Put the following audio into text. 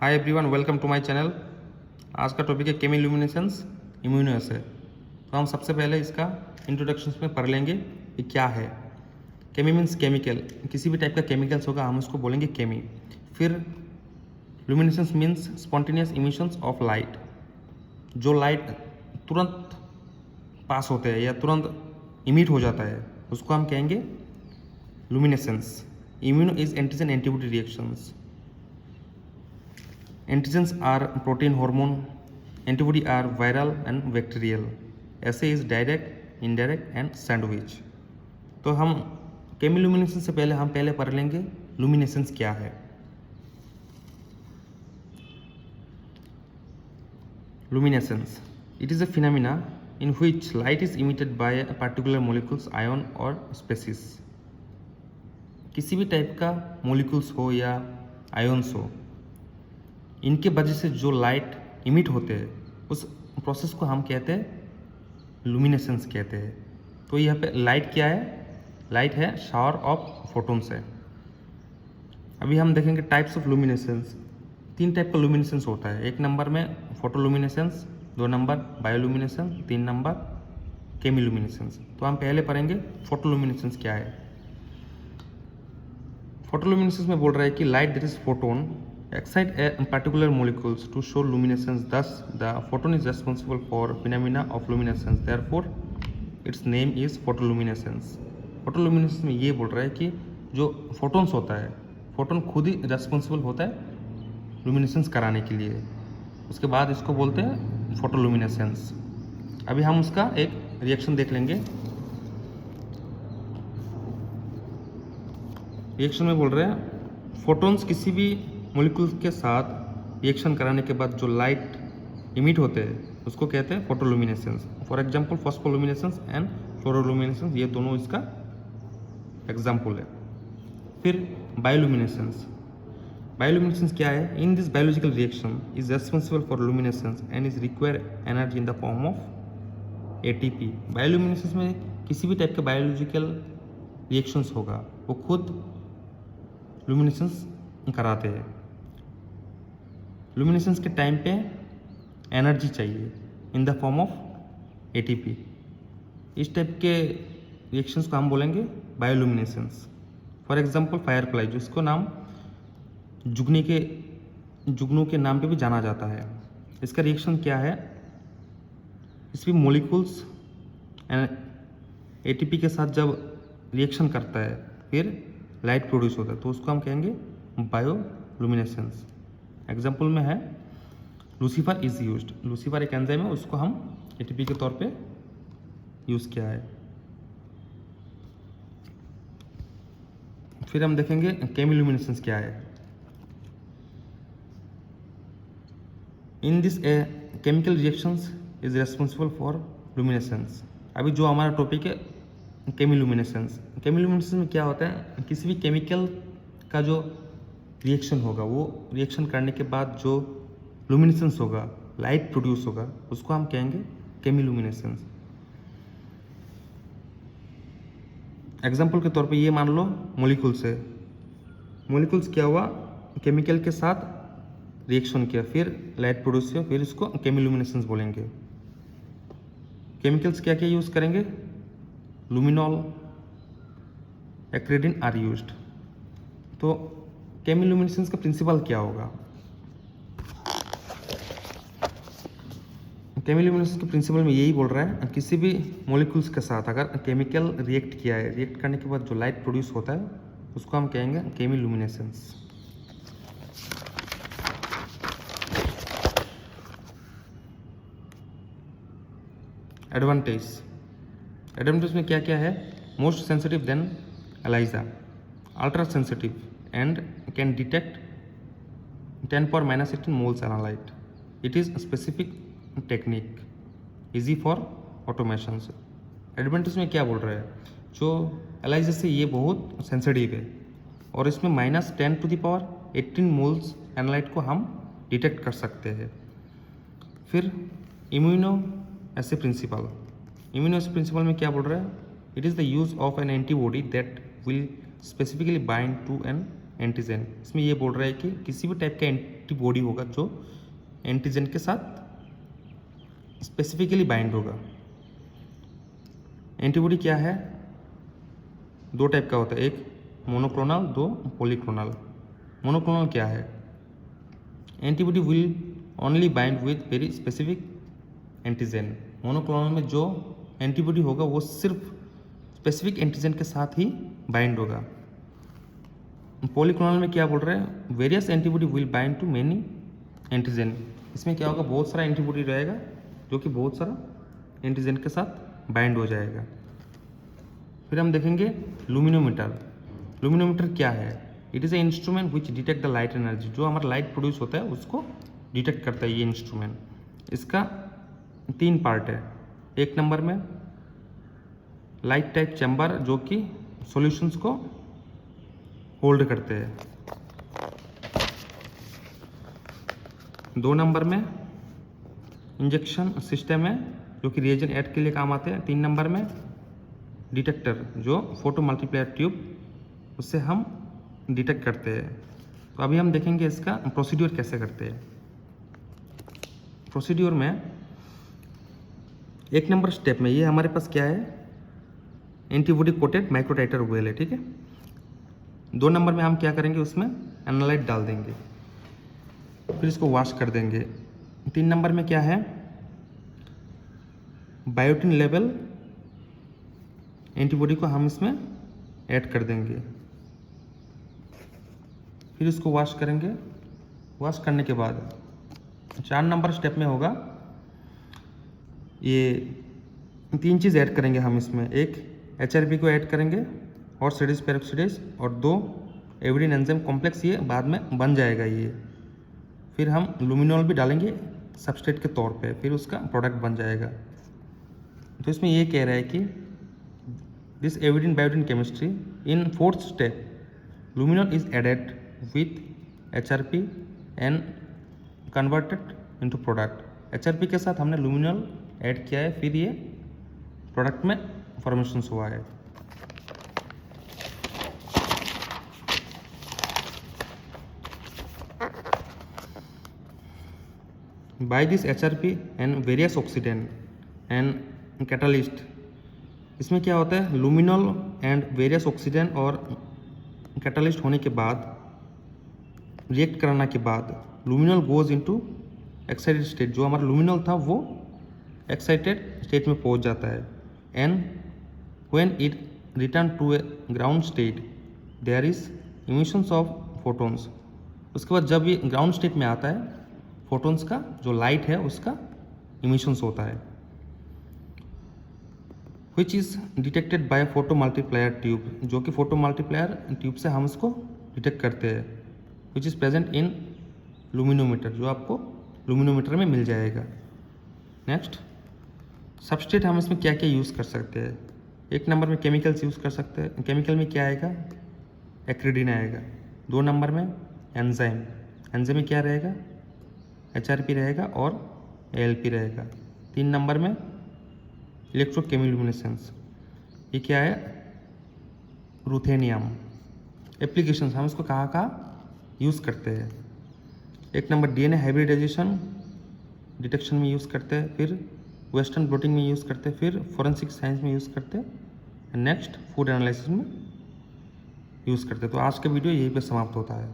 Hi everyone, welcome to my channel. आज का topic है केमिल्यूमिनेसेंस इम्यूनो एसे। तो हम सबसे पहले इसका इंट्रोडक्शन में पढ़ लेंगे कि क्या है। केमी मीन्स केमिकल, किसी भी टाइप का केमिकल्स होगा हम उसको बोलेंगे केमी। फिर luminescence means spontaneous emissions of light, जो लाइट तुरंत पास होते हैं या तुरंत इमिट हो जाता है उसको हम कहेंगे luminescence. Immuno is antigen antibody reactions. Antigens are protein, hormone, antibody are viral and bacterial. ऐसे is direct, indirect and sandwich। तो हम केमिल्यूमिनेसेंस से पहले हम पढ़ लेंगे लुमिनेसेंस क्या है। Luminescence, it is a phenomena in which light is emitted by a particular molecules, ion or species। किसी भी टाइप का मोलिकुल्स हो या आयोन्स हो, इनके वजह से जो लाइट इमिट होते हैं उस प्रोसेस को हम कहते हैं लुमिनेसेंस कहते हैं। तो यहाँ पे लाइट क्या है? लाइट है शावर ऑफ फोटोन्स है। अभी हम देखेंगे टाइप्स ऑफ लुमिनेसेंस। 3 टाइप का लुमिनेसेंस होता है। 1 नंबर में फोटोलुमिनेसेंस, 2 नंबर बायोलुमिनेसेंस, 3 नंबर केमिलुमिनेसेंस। तो हम पहले पढ़ेंगे फोटोलुमिनेसेंस क्या है। फोटोलुमिनेसेंस में बोल रहा है कि light that is photon excite a particular molecules to show luminescence, thus the photon is responsible for phenomena of luminescence, therefore its name is photoluminescence। फोटोलुमिनेसेंस में ये बोल रहा है कि जो फोटोन्स होता है, फोटोन खुद ही रेस्पॉन्सिबल होता है लुमिनेसेंस कराने के लिए। उसके बाद इसको बोलते हैं फोटोलुमिनेसेंस। अभी हम उसका एक रिएक्शन देख लेंगे। रिएक्शन में बोल रहे हैं फोटोन्स किसी भी मोलिक्यूल्स के साथ रिएक्शन कराने के बाद जो लाइट इमिट होते हैं उसको कहते हैं फोटोलुमिनेसेंस। फॉर एग्जांपल फॉस्फोलुमिनेसेंस एंड फ्लोरोलुमिनेसेंस, ये दोनों इसका एग्जांपल है। फिर बायोलुमिनेसेंस। बायोलुमिनेसेंस क्या है? In this biological reaction is responsible for luminescence and is require energy in the form of ATP. Bioluminescence में किसी भी टाइप का बायोलॉजिकल रिएक्शंस होगा वो खुद लुमिनेसेंस कराते हैं। लुमिनेसेंस के टाइम पे एनर्जी चाहिए in the form of ATP. इस टाइप के रिएक्शंस को हम बोलेंगे बायोलुमिनेसेंस। फॉर एग्जांपल फायरफ्लाई, जिसको नाम जुगनू के नाम पे भी जाना जाता है। इसका रिएक्शन क्या है? इसमें मोलिकुल्स एटीपी के साथ जब रिएक्शन करता है फिर लाइट प्रोड्यूस होता है, तो उसको हम कहेंगे बायोलुमिनेसेंस। एग्जाम्पल में है लूसीफर इज यूज्ड। लूसीफर एक एंजाइम है, उसको हम एटीपी के तौर पे यूज़ किया है। फिर हम देखेंगे केमिलुमिनेसेंस क्या है। In this chemical reactions is responsible for luminescence. अभी जो हमारा टॉपिक है केमिलुमिनेसेंस। केमिलुमिनेसेंस में क्या होता है? किसी भी केमिकल का जो रिएक्शन होगा, वो रिएक्शन करने के बाद जो लुमिनेसेंस होगा, लाइट प्रोड्यूस होगा, उसको हम कहेंगे केमिलुमिनेसेंस। एग्जाम्पल के तौर पे ये मान लो मॉलिक्यूल्स है। मॉलिक्यूल्स क्या हुआ? केमिकल के साथ रिएक्शन किया, फिर लाइट प्रोड्यूस किया, फिर इसको केमिलुमिनेसेंस बोलेंगे। केमिकल्स क्या क्या यूज़ करेंगे? लुमिनॉल, एक्रेडिन आर यूज्ड। तो केमिलुमिनेसेंस का प्रिंसिपल क्या होगा? केमिलुमिनेसेंस के प्रिंसिपल में यही बोल रहा है किसी भी मॉलिक्यूल्स के साथ अगर केमिकल रिएक्ट किया है, रिएक्ट करने के बाद जो लाइट प्रोड्यूस होता है उसको हम कहेंगे केमिलुमिनेसेंस। एडवांटेज में क्या क्या है? Most sensitive then ELISA, ultra sensitive and can detect 10⁻18 moles analyte. It is a specific technique, easy for automation। Advantage में क्या बोल रहा है? जो एलाइजा से ये बहुत सेंसिटिव है और इसमें -10⁻18 मोल्स एनालाइट को हम डिटेक्ट कर सकते हैं। फिर इम्यूनो एसे प्रिंसिपल। इम्यूनो एसे प्रिंसिपल में क्या बोल रहा है? It is the use of N antibody that will specifically bind to an antigen. इसमें ये बोल रहा है कि किसी भी टाइप का एंटीबॉडी होगा जो एंटीजन के साथ स्पेसिफिकली बाइंड होगा। एंटीबॉडी क्या है? दो टाइप का होता है, एक मोनोक्लोनल, दो पॉलीक्लोनल। मोनोक्लोनल क्या है? Antibody will only bind with very specific antigen. Monoclonal में जो एंटीबॉडी होगा वो सिर्फ स्पेसिफिक एंटीजन के साथ ही बाइंड होगा। पॉलीक्लोनल में क्या बोल रहे हैं? Various antibody will bind to many antigen. इसमें क्या होगा? बहुत सारा एंटीबॉडी रहेगा जो कि बहुत सारा एंटीजन के साथ बाइंड हो जाएगा। फिर हम देखेंगे लुमिनोमीटर। लुमिनोमीटर क्या है? It is a instrument which detect the light energy. जो हमारा लाइट प्रोड्यूस होता है उसको डिटेक्ट करता है ये इंस्ट्रूमेंट। इसका 3 पार्ट है। एक नंबर में लाइट टाइप चैम्बर जो कि सॉल्यूशंस को होल्ड करते हैं। 2 नंबर में इंजेक्शन सिस्टम है जो कि रिएजेंट ऐड के लिए काम आते हैं। 3 नंबर में डिटेक्टर जो फोटो मल्टीप्लायर ट्यूब, उससे हम डिटेक्ट करते हैं। तो अभी हम देखेंगे इसका प्रोसीड्यूर कैसे करते हैं। प्रोसीड्यूर में 1 नंबर स्टेप में ये हमारे पास क्या है? एंटीबॉडी कोटेड माइक्रोटाइटर वेल है, ठीक है। 2 नंबर में हम क्या करेंगे? उसमें एनालाइट डाल देंगे, फिर इसको वॉश कर देंगे। 3 नंबर में क्या है? बायोटिन लेवल एंटीबॉडी को हम इसमें ऐड कर देंगे, फिर इसको वॉश करेंगे। वॉश करने के बाद 4 नंबर स्टेप में होगा ये 3 चीज़ ऐड करेंगे हम इसमें। एक HRP को ऐड करेंगे और ऑक्सीडेज पेरोक्सीडेज, और 2 एविडिन एंजाइम कॉम्प्लेक्स, ये बाद में बन जाएगा ये। फिर हम लुमिनॉल भी डालेंगे सबस्ट्रेट के तौर पे, फिर उसका प्रोडक्ट बन जाएगा। तो इसमें ये कह रहा है कि this avidin biotin chemistry in 4th step luminol is added with HRP and converted into product। HRP के साथ हमने luminol ऐड किया है, फिर ये प्रोडक्ट में फॉर्मेशन हुआ है। By this HRP and various oxidant and catalyst, इसमें क्या होता है? luminol and various oxidant और कैटलिस्ट होने के बाद, रिएक्ट कराने के बाद लुमिनॉल गोज इनटू एक्साइटेड स्टेट। जो हमारा लुमिनॉल था वो एक्साइटेड स्टेट में पहुंच जाता है। And when it return to a ground state there is emissions of photons. उसके बाद जब ये ग्राउंड स्टेट में आता है, फोटोन्स का जो लाइट है उसका इमिशंस होता है, which is detected by photo multiplier tube. जो कि फोटो मल्टीप्लायर ट्यूब से हम इसको डिटेक्ट करते हैं, विच इज़ प्रेजेंट इन लुमिनोमीटर, जो आपको लुमिनोमीटर में मिल जाएगा। नेक्स्ट सबस्ट्रेट हम इसमें क्या क्या यूज़ कर सकते हैं। 1 नंबर में केमिकल्स यूज़ कर सकते हैं। केमिकल में क्या आएगा? एक्रिडिन आएगा। 2 नंबर में एंजाइम। एंजाइम में क्या रहेगा? HRP रहेगा और ALP रहेगा। 3 नंबर में इलेक्ट्रोकेमिल्यूमिनेसेंस, ये क्या है? रुथेनियम। एप्लीकेशंस हम इसको कहाँ यूज़ करते हैं? 1 नंबर DNA हाइब्रिडाइजेशन डिटेक्शन में यूज़ करते हैं, फिर वेस्टर्न ब्लोटिंग में यूज़ करते हैं, फिर फॉरेंसिक साइंस में यूज़ करते हैं, नेक्स्ट फूड एनालिसिस में यूज़ करते हैं। तो आज का वीडियो यहीं पे समाप्त होता है।